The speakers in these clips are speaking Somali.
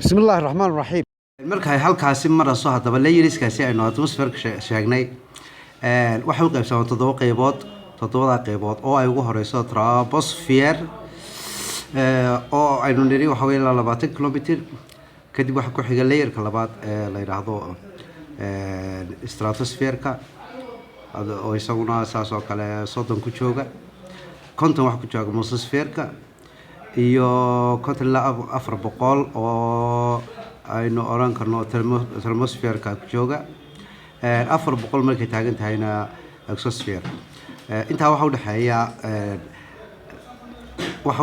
بسم الله الرحمن الرحيم. markay halkaasi maraso hadaba layeriskaasi aynu atmosphere sheegnay waxa uu qaybsan toddoba qaybood oo ay ugu horeyso troposphere oo aynu niri waxa weeye 20 kilomitir kadib waxa ku xiga layerka labaad la yiraahdo stratosphere-ka oo isaguna saas oo kale 30 ku jooga konton wax ku jooga mesosphere-ka iyo konton la 400 oo aynu oran karno thermosphere-ka ku jooga 400 markay taagan tahayna exosphere inta waxa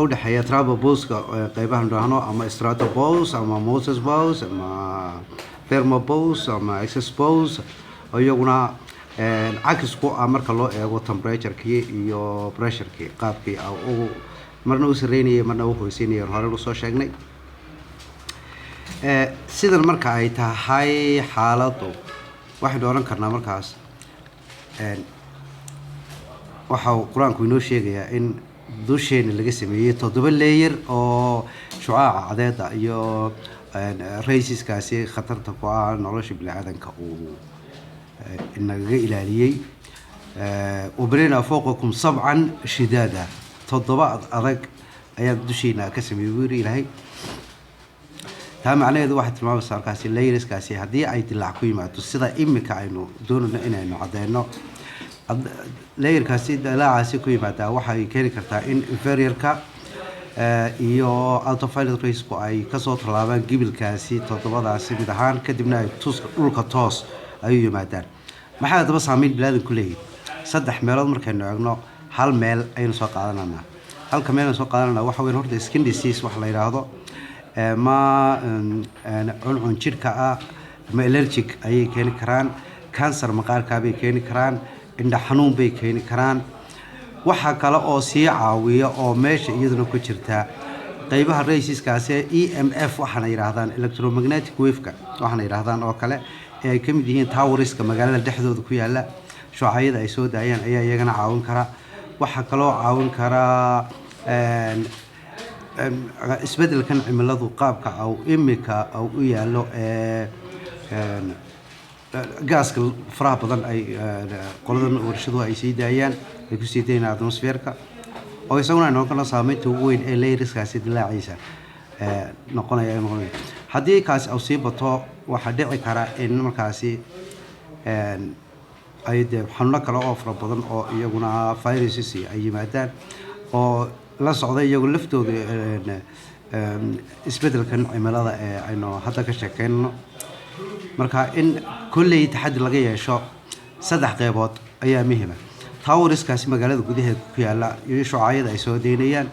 u dhaxeeya tropopause-ka qaybahan dhahno ama stratopause ama mesopause ama thermopause ama exopause iyaguna cakis ku marka loo eego temperature-kii iyo pressure-kii qaabkii uu marna uu sareynayay marna uu hooseynayo hore u soo sheegnay sidan marka ay tahay xaaladu waxaan oran karnaa markaas waxa quraanku inoo sheegayaa in dusheena laga sameeyay 7 layer oo shucaaca cadeeda iyo raysiskaasi khatarta ku ah nolosha bini'aadanka uu inaga ilaaliyay وبرينا فوقكم سبعا شدادا تضبط أذك أيام دشينا كسم يوري لهي تام عليه ذو واحد ما بصار كاسي ليرس كاسي هدي أي تلعقوي ما تصيدا إمي كأنه دون إنه عدينا لير كاسي لا عاسكوي ما تا واحد كيري كرتا إن inferior كا iyo autopilot race ku ay ka soo talaabaan gibil kaasi todobadaasi mid ahaan kadibna ay dhulka toos ay yimaadaan maxaa daba saameyn bilaadan ku leeyahay saddex meelood markaynu eegno hal meel aynu soo qaadanaa halka meel soo qaadanaa waxa weyn horta skin disease wax la yiraahdo ma cuncun jirka ma allergic ay keeni karaan cancer maqaarka bay keeni karaan indha xanuun bay keeni karaan waxa kale oo si caawiya oo meesha iyaduna ku jirta qaybaha raysiskaasi EMF waxana yiraahdaan electromagnetic wave-ka waxana yiraahdaan oo kale ay kamid yihiin towers-ka magaalada dhexdooda ku yaala shucaayada ay soo daayaan ayaa iyagana caawin kara waxa kale oo caawin kara isbedelkan cimiladu qaabka oo imika oo u yaalo gaaska faraha badan ay qoladan warshaduhu ay sii daayaan ay ku sii daynaa atmosphere-ka oo isaguna noqon saameynta ugu weyn ee layerskaasi dilaaciisa noqonaya haddii kaas uu sii bato waxa dhici kara in markaasi ay xanuuno kale oo fara badan oo iyaguna viruses ay yimaadaan oo la socda iyagu laftooda isbedelkan cimilada ee aynu hadda ka sheekayno marka in kulli taxaddi laga yeesho saddex qaybood ayaa muhiim ah towers-kaasi magaalada gudaheeda ku yaala iyo shucaayada ay soo deynayaan